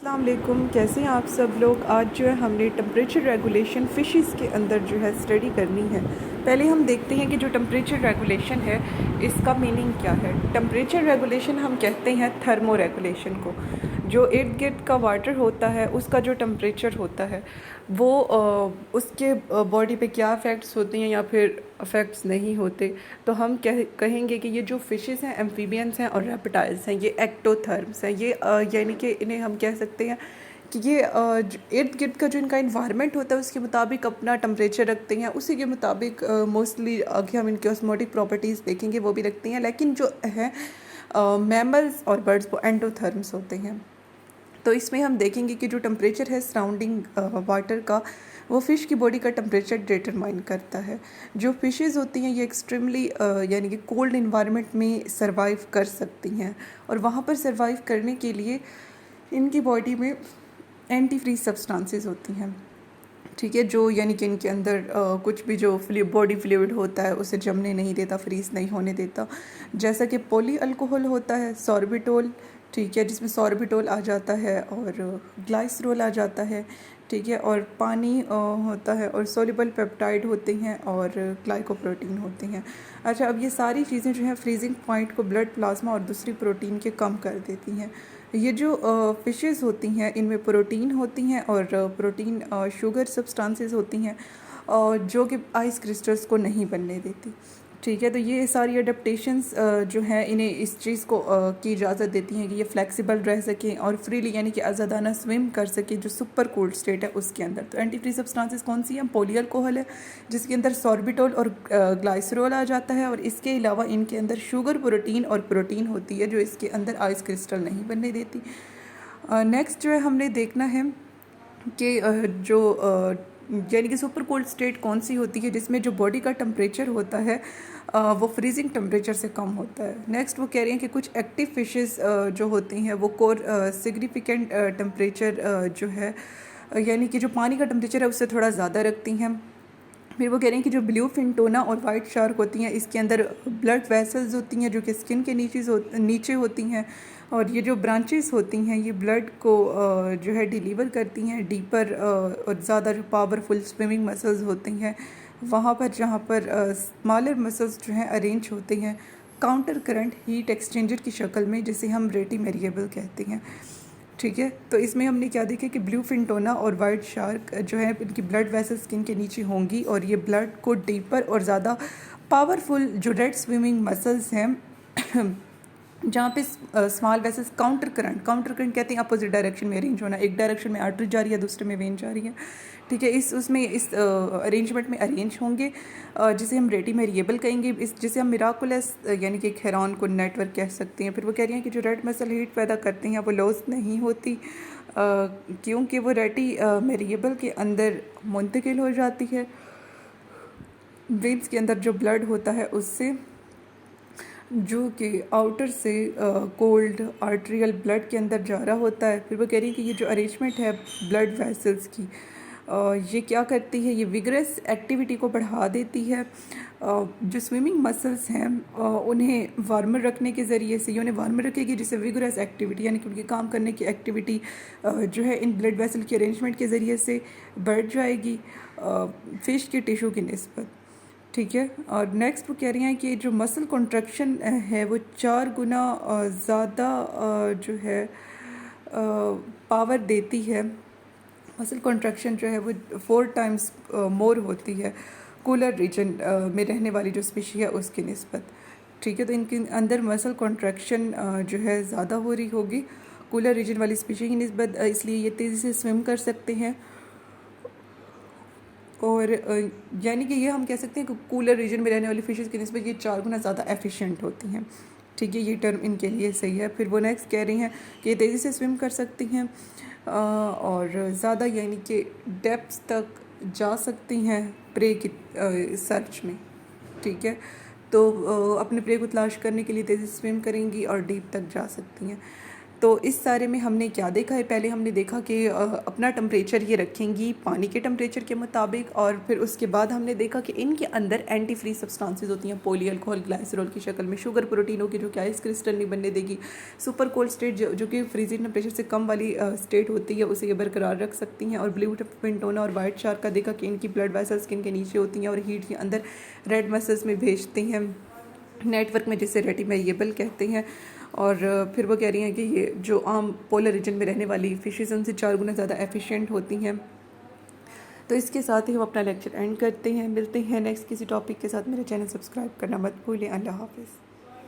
अस्सलाम वालेकुम, कैसे हैं आप सब लोग। आज जो है हमने टेम्परेचर रेगुलेशन फ़िशेस के अंदर जो है स्टडी करनी है। पहले हम देखते हैं कि जो टेम्परेचर रेगुलेशन है इसका मीनिंग क्या है। टेम्परेचर रेगुलेशन हम कहते हैं थर्मो रेगुलेशन को। जो इर्द गिर्द का वाटर होता है उसका जो टेम्परेचर होता है वो उसके बॉडी पे क्या इफ़ेक्ट्स होते हैं या फिर इफ़ेक्ट्स नहीं होते। तो हम कहेंगे कि ये जो फ़िशेस हैं, एम्फीबियंस हैं और रेप्टाइल्स हैं, ये एक्टोथर्म्स हैं। ये यानी कि इन्हें हम कह सकते हैं कि ये इर्द गिर्द का जो इनका इन्वायरमेंट होता है उसके मुताबिक अपना टेम्परेचर रखते हैं। उसी के मुताबिक मोस्टली आगे हम इनके ऑस्मोटिक प्रॉपर्टीज़ देखेंगे वो भी रखती हैं। लेकिन जो है मैमल्स और बर्ड्स वो एंडोथर्म्स होते हैं। तो इसमें हम देखेंगे कि जो टेम्परेचर है सराउंडिंग वाटर का वो फ़िश की बॉडी का टेम्परेचर डिटरमाइन करता है। जो फ़िशेज़ होती हैं ये एक्सट्रीमली यानी कि कोल्ड इन्वायरमेंट में सरवाइव कर सकती हैं और वहाँ पर सरवाइव करने के लिए इनकी बॉडी में एंटी फ्रीज सब्सटेंसेस होती हैं। ठीक है, जो यानी कि इनके अंदर कुछ भी जो बॉडी फ्लूइड होता है उसे जमने नहीं देता, फ्रीज नहीं होने देता। जैसा कि पॉली अल्कोहल होता है, सॉर्बिटोल, ठीक है, जिसमें सॉर्बिटोल आ जाता है और ग्लाइसरोल आ जाता है, ठीक है, और पानी होता है और सोल्यूबल पेप्टाइड होते हैं और ग्लाइकोप्रोटीन होते हैं। अच्छा, अब ये सारी चीज़ें जो हैं फ्रीजिंग पॉइंट को ब्लड प्लाज्मा और दूसरी प्रोटीन के कम कर देती हैं। ये जो फ़िशेज़ होती हैं इनमें प्रोटीन होती हैं और प्रोटीन शुगर सब्सटेंसेस होती हैं और जो कि आइस क्रिस्टल्स को नहीं बनने देती। ठीक है, तो ये सारी अडेप्टेशंस जो हैं इन्हें इस चीज़ को की इजाज़त देती हैं कि ये फ्लेक्सिबल रह सकें और फ्रीली यानी कि आज़ादाना स्विम कर सकें जो सुपर कोल्ड स्टेट है उसके अंदर। तो एंटी फ्रीज सब्सटेंसेस कौन सी हैं? पॉली अल्कोहल है जिसके अंदर सॉर्बिटोल और ग्लाइसरोल आ जाता है और इसके अलावा इनके अंदर शुगर, प्रोटीन और प्रोटीन होती है जो इसके अंदर आइस क्रिस्टल नहीं बनने देती। नेक्स्ट जो है हमने देखना है कि जो यानी कि सुपर कोल्ड स्टेट कौन सी होती है जिसमें जो बॉडी का टेम्परेचर होता है वो फ्रीजिंग टेम्परेचर से कम होता है। नेक्स्ट वो कह रहे हैं कि कुछ एक्टिव फिशेस जो होती हैं वो कोर सिग्निफिकेंट टेम्परेचर जो है यानी कि जो पानी का टेम्परेचर है उससे थोड़ा ज़्यादा रखती हैं। फिर वो कह रहे हैं कि जो ब्लू फिन टोना और वाइट शार्क होती हैं इसके अंदर ब्लड वेसल्स होती हैं जो कि स्किन के नीचे होती हैं और ये जो ब्रांचेस होती हैं ये ब्लड को जो है डिलीवर करती हैं डीपर और ज़्यादा जो पावरफुल स्विमिंग मसल्स होती हैं वहाँ पर, जहाँ पर स्मॉलर मसल्स जो हैं अरेंज होते हैं काउंटर करंट हीट एक्सचेंजर की शक्ल में, जिसे हम रेटी वेरिएबल कहते हैं। ठीक है, तो इसमें हमने क्या देखा कि ब्लू फिन टोना और वाइट शार्क जो है इनकी ब्लड वेसल स्किन के नीचे होंगी और ये ब्लड को डीपर और ज़्यादा पावरफुल जो रेड स्विमिंग मसल्स हैं जहाँ पे स्मॉल वेसल्स काउंटर करंट कहते हैं अपोजिट डायरेक्शन में अरेंज होना। एक डायरेक्शन में आर्टरी जा रही है, दूसरे में वेन जा रही है। ठीक है, इस अरेंजमेंट में अरेंज होंगे जिसे हम रेटी वेरिएबल कहेंगे, जिसे हम मिराकुलस यानी कि एक हैरान को नेटवर्क कह सकते हैं। फिर वो कह रही हैं कि जो रेड मसल हीट पैदा करते हैं वो लॉस नहीं होती क्योंकि वो रेटी वेरिएबल के अंदर मुंतकिल हो जाती है। वेन्स के अंदर जो ब्लड होता है उससे, जो कि आउटर से कोल्ड आर्ट्रियल ब्लड के अंदर जा रहा होता है। फिर वो कह रही है कि ये जो अरेंजमेंट है ब्लड वेसल्स की ये क्या करती है, ये विगरस एक्टिविटी को बढ़ा देती है। जो स्विमिंग मसल्स हैं उन्हें वार्मर रखने के ज़रिए से ये उन्हें वार्मर रखेगी, जिससे विगरस एक्टिविटी यानी कि उनकी काम करने की एक्टिविटी जो है इन ब्लड वेसल के अरेंजमेंट के ज़रिए से बढ़ जाएगी फ़िश के टिश्यू की निस्बत। ठीक है, और नेक्स्ट वो कह रही हैं कि जो मसल कॉन्ट्रैक्शन है वो 4 गुना ज़्यादा जो है पावर देती है। मसल कॉन्ट्रैक्शन जो है वो 4 टाइम्स मोर होती है कूलर रीजन में रहने वाली जो स्पीशी है उसकी निस्बत। ठीक है, तो इनके अंदर मसल कॉन्ट्रैक्शन जो है ज़्यादा हो रही होगी कूलर रीजन वाली स्पीशी की निस्बत, इसलिए ये तेज़ी से स्विम कर सकते हैं और यानी कि ये हम कह सकते हैं कि कूलर रीजन में रहने वाली फिशेज़ की निस्बत ये 4 गुना ज़्यादा एफिशिएंट होती हैं। ठीक है, ये टर्म इनके लिए सही है। फिर वो नेक्स्ट कह रही हैं कि तेज़ी से स्विम कर सकती हैं और ज़्यादा यानी कि डेप्थ तक जा सकती हैं प्रे की सर्च में। ठीक है, तो अपने प्रे को तलाश करने के लिए तेज़ी से स्विम करेंगी और डीप तक जा सकती हैं। तो इस सारे में हमने क्या देखा है, पहले हमने देखा कि अपना टेम्परेचर ये रखेंगी पानी के टेम्परेचर के मुताबिक, और फिर उसके बाद हमने देखा कि इनके अंदर एंटी फ्रीज सब्सटेंसेस होती हैं, पॉली अल्कोहल ग्लाइसरॉल की शक्ल में, शुगर प्रोटीनों की जो कि आइस क्रिस्टल नहीं बनने देगी, सुपर कोल्ड स्टेट जो कि फ्रीजिंग टेम्परेचर से कम वाली स्टेट होती है उसे ये बरकरार रख सकती हैं, और ब्लू पिंटोना और वाइट शार्क का देखा कि इनकी ब्लड वेसल्स स्किन के नीचे होती हैं और हीट के अंदर रेड मसल्स में भेजती हैं नेटवर्क में, जिसे रेटिमेरिएबल कहते हैं। और फिर वो कह रही हैं कि ये जो आम पोलर रीजन में रहने वाली फिशेज़ उनसे 4 गुना ज़्यादा एफिशिएंट होती हैं। तो इसके साथ ही हम अपना लेक्चर एंड करते हैं, मिलते हैं नेक्स्ट किसी टॉपिक के साथ। मेरा चैनल सब्सक्राइब करना मत भूलें। अल्लाह हाफ़िज़।